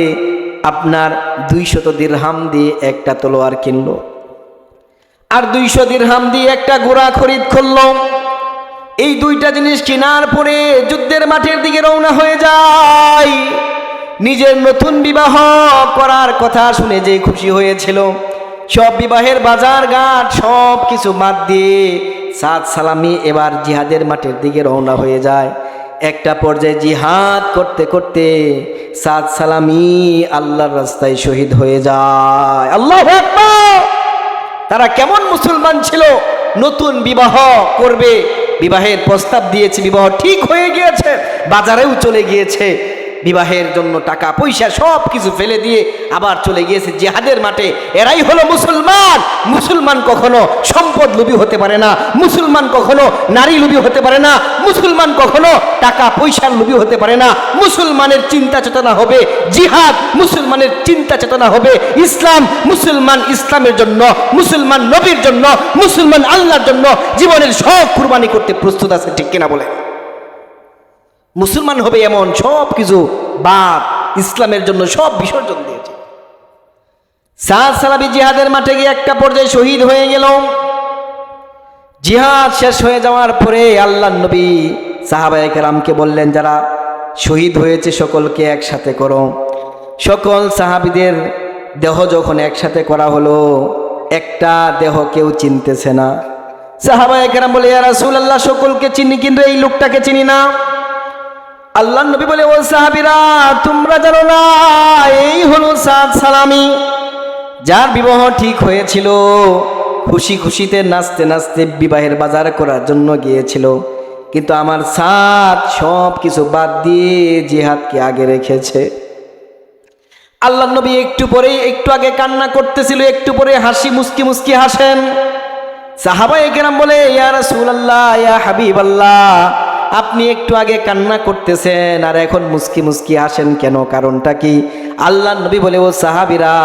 আপনার 200 দিরহাম দিয়ে একটা তলোয়ার কিনলো, আর 200 দিরহাম দিয়ে একটা ঘোড়া খরিদ করলো। এই দুইটা জিনিস কেনার পরে যুদ্ধের মাঠের দিকে রওনা হয়ে যায়। নিজের নতুন বিবাহ করার কথা শুনে যে খুশি হয়েছিল, সব বিবাহের বাজার ঘাট সব কিছু বাদ দিয়ে সাদ সালামি এবার জিহাদের মাঠের দিকে রওনা হয়ে যায়। একটা পর্যায়ে জিহাদ করতে করতে সাদ সালামি আল্লাহর রাস্তায় শহীদ হয়ে যায়। আল্লাহু আকবার! তারা কেমন মুসলমান ছিল, নতুন বিবাহ করবে, বিবাহের প্রস্তাব দিয়েছে, বিবাহ ঠিক হয়ে গিয়েছে, বাজারেও চলে গিয়েছে, বিবাহের জন্য টাকা পয়সা সব কিছু ফেলে দিয়ে আবার চলে গিয়েছে জিহাদের মাঠে। এরাই হলো মুসলমান। মুসলমান কখনো সম্পদ লোভী হতে পারে না, মুসলমান কখনো নারী লোভী হতে পারে না, মুসলমান কখনো টাকা পয়সার লোভী হতে পারে না। মুসলমানের চিন্তা চেতনা হবে জিহাদ, মুসলমানের চিন্তা চেতনা হবে ইসলাম। মুসলমান ইসলামের জন্য, মুসলমান নবীর জন্য, মুসলমান আল্লাহর জন্য জীবনের সব কুরবানি করতে প্রস্তুত আছে, ঠিক কিনা বলে? মুসলমান হবে এমন সব কিছু বাদ ইসলামের জন্য সব বিসর্জন দিয়েছে। সাদ সালামি জিহাদের মাঠে গিয়ে একটা পর্যায়ে শহীদ হয়ে গেল। জিহাদ শেষ হয়ে যাওয়ার পরে আল্লাহর নবী সাহাবায়ে কেরামকে বললেন, যারা শহীদ হয়েছে সকলকে একসাথে করো। সকল সাহাবীদের দেহ যখন একসাথে করা হলো, একটা দেহ কেউ চিনতেছে না। সাহাবায়ে কেরাম বলে, ইয়া রাসূলুল্লাহ, সকলকে চিনি কিন্তু এই লোকটাকে চিনি না। আল্লাহর নবী বলে, ও সাহাবীরা, তোমরা জানো না এই হলো সাদ সালামি, যার বিবাহ ঠিক হয়েছিল, খুশি খুশিতে নাচতে নাচতে বিবাহের বাজার করার জন্য গিয়েছিল, কিন্তু আমার সাদ সব কিছু বাদ দিয়ে জিহাদকে আগে রেখেছে। আল্লাহর নবী একটু আগে কান্না করতেছিল, একটু পরে হাসি মুস্কি মুস্কি হাসেন। সাহাবায়ে কেরাম বলে, ইয়া রাসূলুল্লাহ, ইয়া হাবিবাল্লাহ, আপনি একটু আগে কান্না করতেছেন আর এখন মুস্কি মুস্কি আসেন কেন, কারণটা কি? আল্লাহর নবী বলে, ও সাহাবীরা,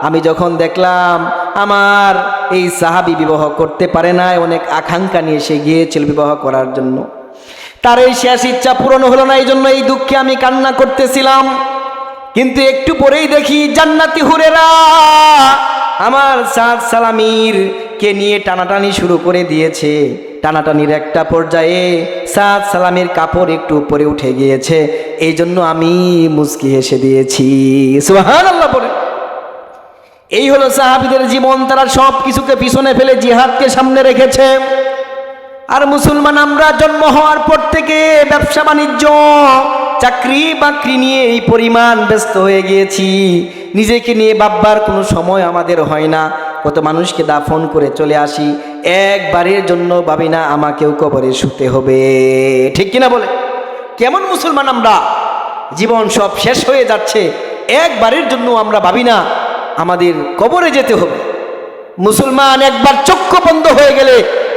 আমি যখন দেখলাম আমার এই সাহাবী বিবাহ করতে পারে না, অনেক আকাঙ্ক্ষা নিয়ে সে গিয়েছিল বিবাহ করার জন্য, তার এই শেষ ইচ্ছা পূরণ হলো না, এই জন্য এই দুঃখে আমি কান্না করতেছিলাম। কিন্তু একটু পরেই দেখি জান্নাতি হুরেরা আমার সাদ সালামির কে নিয়ে টানাটানি শুরু করে দিয়েছে। টানাটানির একটা পর্যায়ে সাদ সালামির কাপড় একটু উপরে উঠে গিয়েছে, এই জন্য আমি মুস্কি হেসে দিয়েছি। সুবহানাল্লাহ বলে। এই হলো সাহাবীদের জীবন, তারা সব কিছুকে পিছনে ফেলে জিহাদকে সামনে রেখেছে। আর মুসলমান আমরা জন্ম হওয়ার পর থেকে ব্যবসা বাণিজ্য চাকরি বাকরি নিয়ে এই পরিমাণ ব্যস্ত হয়ে গিয়েছি, নিজেকে নিয়ে ভাববার কোনো সময় আমাদের হয় না। কত মানুষকে দাফন করে চলে আসি, একবারের জন্য ভাবি না আমাকেও কবরে শুতে হবে, ঠিক কিনা বলে? কেমন মুসলমান আমরা, জীবন সব শেষ হয়ে যাচ্ছে, একবারের জন্য আমরা ভাবি না আমাদের কবরে যেতে হবে। মুসলমান একবার চক্ষু বন্ধ হয়ে গেলে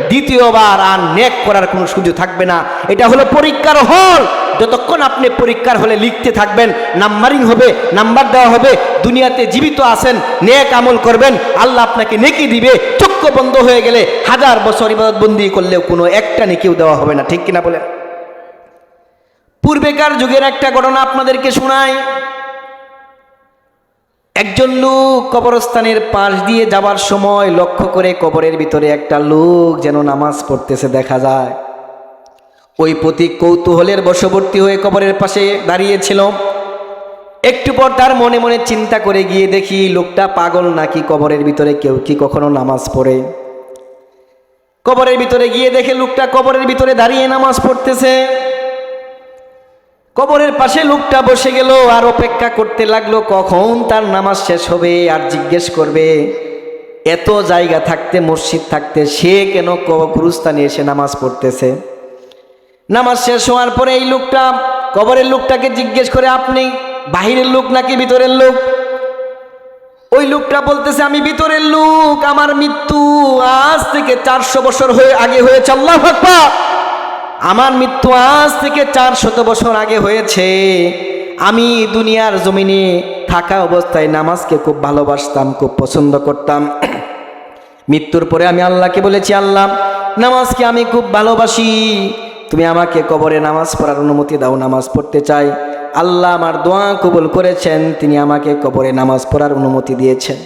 দ্বিতীয়বার আর নেক করার কোনো সুযোগ থাকবে না। এটা হলো পরীক্ষার হল, যতক্ষণ আপনি পরীক্ষার হলে লিখতে থাকবেন, নাম্বারিং হবে, নাম্বার দেওয়া হবে, দুনিয়াতে জীবিত আছেন, নেক আমল করবেন, আল্লাহ আপনাকে নেকি দিবে। চক্ষু বন্ধ হয়ে গেলে 1000 বছর ইবাদত বন্দি করলেও কোনো একটা নেকিও দেওয়া হবে না, ঠিক কিনা বলেন? পূর্বেকার যুগের একটা ঘটনা আপনাদেরকে শোনাই। একজন লোক কবরস্থানের পাশ দিয়ে যাবার সময় লক্ষ্য করে কবরের ভিতরে একটা লোক যেন নামাজ পড়তেছে দেখা যায়। ওই প্রতি কৌতূহলের বশবর্তী হয়ে কবরের পাশে দাঁড়িয়েছিল। একটু পর তার মনে মনে চিন্তা করে গিয়ে দেখি লোকটা পাগল নাকি, কবরের ভিতরে কেউ কি কখনো নামাজ পড়ে? কবরের ভিতরে গিয়ে দেখে লোকটা কবরের ভিতরে দাঁড়িয়ে নামাজ পড়তেছে। কবরের পাশে লোকটা বসে গেল আর অপেক্ষা করতে লাগলো কখন তার নামাজ শেষ হবে আর জিজ্ঞেস করবে এত জায়গা থাকতে, মসজিদ থাকতে, সে কেন গুরুস্থানে এসে নামাজ পড়তেছে। নামাজ শেষ হওয়ার পরে এই লোকটা কবরের লোকটাকে জিজ্ঞেস করে, আপনি বাহিরের লোক নাকি ভিতরের লোক? ওই লোকটা বলতেছে আমি ভিতরের লোক, আমার মৃত্যু আজ থেকে 400 বছর আগে হয়েছে। আল্লাহু আকবার। আমার মৃত্যু আজ থেকে 400 বছর আগে হয়েছে। আমি দুনিয়ার জমিনে থাকা অবস্থায় নামাজকে খুব ভালোবাসতাম, খুব পছন্দ করতাম। মৃত্যুর পরে আমি আল্লাহকে বলেছি, আল্লাহ নামাজকে আমি খুব ভালোবাসি, তুমি আমাকে কবরে নামাজ পড়ার অনুমতি দাও, নামাজ পড়তে চাই। আল্লাহ আমার দোয়া কবুল করেছেন, তিনি আমাকে কবরে নামাজ পড়ার অনুমতি দিয়েছেন।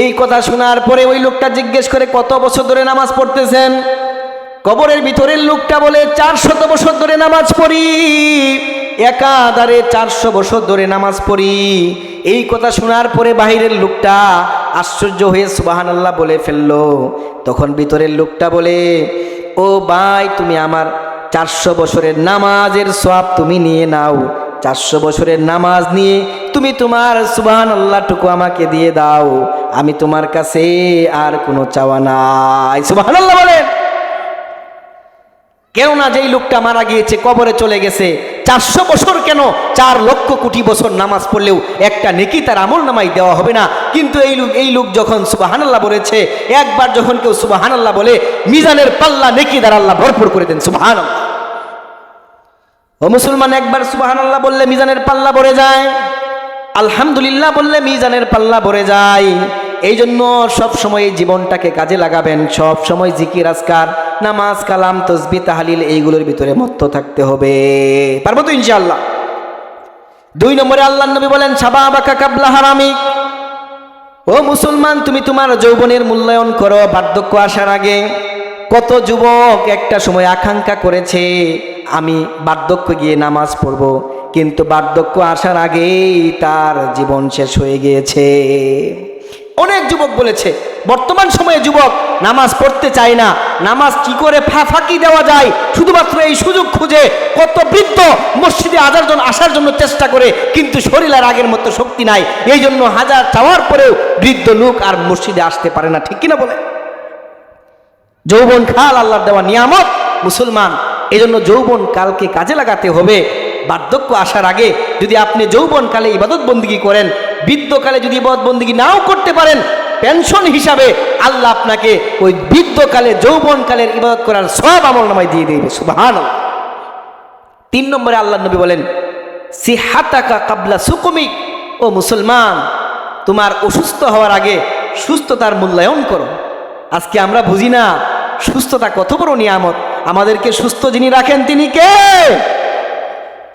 এই কথা শোনার পরে ওই লোকটা জিজ্ঞেস করে কত বছর ধরে নামাজ পড়তেছেন? কবরের ভিতরের লোকটা বলে 400 বছর ধরে নামাজ পড়ি, একাধারে 400 বছর ধরে নামাজ পড়ি। এই কথা শোনার পরে বাহিরের লোকটা আশ্চর্য হয়ে সুবহানাল্লাহ বলে ফেললো। তখন ভিতরের লোকটা বলে, ও ভাই, তুমি আমার 400 বছরের নামাজের সওয়াব তুমি নিয়ে নাও। 400 বছরের নামাজ নিয়ে তুমি তোমার সুবহানাল্লাহটুকু আমাকে দিয়ে দাও, আমি তোমার কাছে আর কোনো চাওয়া নাই। সুবহানাল্লাহ বলেন। কেননা যেই লোকটা মারা গিয়েছে, কবরে চলে গেছে, 400 বছর কেন, 4 লক্ষ কোটি বছর নামাজ পড়লেও একটা নেকি তার আমল নামায় দেওয়া হবে না। কিন্তু এই লোক যখন সুবহানাল্লাহ বলেছে, একবার যখন কেউ সুবহানাল্লাহ বলে, মিজানের পাল্লা নেকি দ্বারা আল্লাহ ভরপুর করে দেন। সুবহানাল্লাহ। ও মুসলমান, একবার সুবহানাল্লাহ বললে মিজানের পাল্লা ভরে যায়, আলহামদুলিল্লাহ বললে মিজানের পাল্লা ভরে যায়। এই জন্য সবসময় জীবনটাকে কাজে লাগাবেন, সব সময় জিকির আজকার, নামাজ, কালাম, তসবিহ, তাহলিল এইগুলোর ভিতরে মত্ত থাকতে হবে। পারবো তো ইনশাআল্লাহ। 2 নম্বরে আল্লাহর নবী বলেন, শাবাবাকা কাবলা হারামিক। ও মুসলমান, তুমি তোমার যৌবনের মূল্যায়ন করো বার্ধক্য আসার আগে। কত যুবক একটা সময় আকাঙ্ক্ষা করেছে আমি বার্ধক্য গিয়ে নামাজ পড়ব, কিন্তু বার্ধক্য আসার আগেই তার জীবন শেষ হয়ে গিয়েছে। অনেক যুবক বলেছে, বর্তমান সময়ে যুবক নামাজ পড়তে চায় না, নামাজ কি করে ফাঁকি দেওয়া যায় শুধুমাত্র এই সুযোগ খুঁজে। কত বৃদ্ধ মসজিদে আসার জন্য চেষ্টা করে, কিন্তু শরীর আর আগের মতো শক্তি নাই, এই জন্য হাজার চাওয়ার পরেও বৃদ্ধ লোক আর মসজিদে আসতে পারে না। ঠিক কিনা বলে? যৌবন কাল আল্লাহর দেওয়া নিয়ামত মুসলমান, এই জন্য যৌবন কালকে কাজে লাগাতে হবে। বার্ধক্য আসার আগে যদি আপনি যৌবন কালে ইবাদত বন্দিগি করেন, বৃদ্ধকালে যদি ইবাদত বন্দিগি নাও করতে পারেন, পেনশন হিসাবে আল্লাহ আপনাকে ওই বৃদ্ধকালে যৌবনকালের ইবাদত করার সওয়াব আমলনামায় দিয়ে দেবে। সুবহানাল্লাহ। 3 নম্বরে আল্লাহর নবী বলেন, সিহাতাকা কাবলা সুকুমিক। ও মুসলমান, তোমার অসুস্থ হওয়ার আগে সুস্থতার মূল্যায়ন করো। আজকে আমরা বুঝি না সুস্থতা কত বড় নিয়ামত। আমাদেরকে সুস্থ যিনি রাখেন তিনি কে?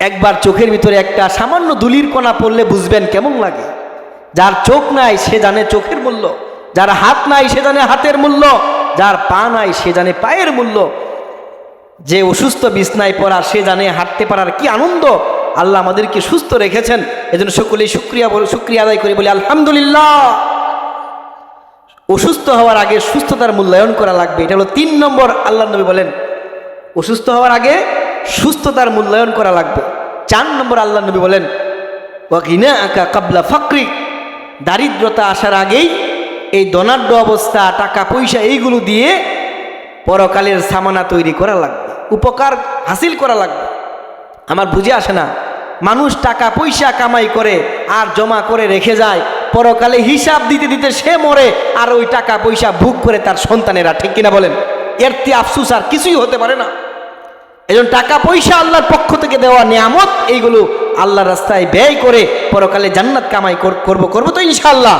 একবার চোখের ভিতরে একটা সামান্য ধুলির কণা পড়লে বুঝবেন কেমন লাগে। যার চোখ নাই সে জানে চোখের মূল্য, যার হাত নাই সে জানে হাতের মূল্য, যার পা নাই সে জানে পায়ের মূল্য। যে অসুস্থ বিছনায় পড়া সে জানে হাঁটতে পারার কি আনন্দ। আল্লাহ আমাদেরকে সুস্থ রেখেছেন, এজন্য সকলেই শুকরিয়া আদায় করে বলি আলহামদুলিল্লাহ। অসুস্থ হওয়ার আগে সুস্থতার মূল্যায়ন করা লাগবে। এটা হলো 3 নম্বর। আল্লাহ নবী বলেন অসুস্থ হওয়ার আগে সুস্থতার মূল্যায়ন করা লাগবে। 4 নম্বর আল্লাহ নবী বলেন, ওয়াগিনা আকা কাবলা ফাকরি। দারিদ্রতা আসার আগেই এই ধনাঢ্য অবস্থা, টাকা পয়সা এইগুলো দিয়ে পরকালের সামানা তৈরি করা লাগবে, উপকার হাসিল করা লাগবে। আমার বুঝে আসে না, মানুষ টাকা পয়সা কামাই করে আর জমা করে রেখে যায়, পরকালে হিসাব দিতে দিতে সে মরে, আর ওই টাকা পয়সা ভোগ করে তার সন্তানেরা। ঠিক কিনা বলেন? এর চেয়ে আফসোস আর কিছুই হতে পারে না। এজন্য টাকা পয়সা আল্লাহর পক্ষ থেকে দেওয়া নিয়ামত, এইগুলো আল্লাহর রাস্তায় ব্যয় করে পরকালে জান্নাত কামাই করবো তো ইনশাআল্লাহ।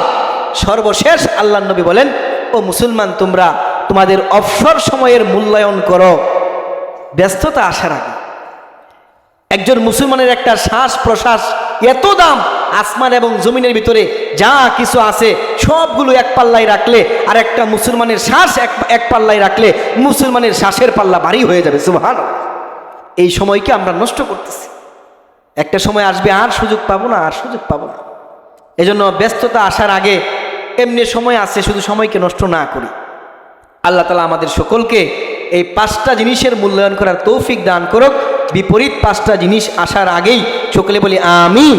সর্বশেষ আল্লাহর নবী বলেন, ও মুসলমান, তোমরা তোমাদের অবসর সময়ের মূল্যায়ন করো ব্যস্ততা আসার আগে। একজন মুসলমানের একটা শ্বাস প্রশ্বাস এত দাম, আসমান এবং জমিনের ভিতরে যা কিছু আছে সবগুলো এক পাল্লায় রাখলে, আর একটা মুসলমানের শ্বাস এক পাল্লায় রাখলে মুসলমানের শ্বাসের পাল্লা ভারী হয়ে যাবে। সুবহানাল্লাহ। এই সময়কে আমরা নষ্ট করতেছি। একটা সময় আসবে আর সুযোগ পাবো না, আর সুযোগ পাবো না। এজন্য ব্যস্ততা আসার আগে এমনি সময় আছে, শুধু সময়কে নষ্ট না করি। আল্লাহ তাআলা আমাদের সকলকে এই 5টা জিনিসের মূল্যায়ন করার তৌফিক দান করুক। বিপরীত 5টা জিনিস আসার আগেই সকলে বলি আমিন।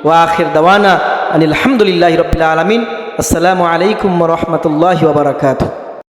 ওয়া আখির দাওয়ানা আনিল হামদুলিল্লাহি রাব্বিল আলামিন। আসসালামু আলাইকুম ওয়া রাহমাতুল্লাহি ওয়া বারাকাতুহু।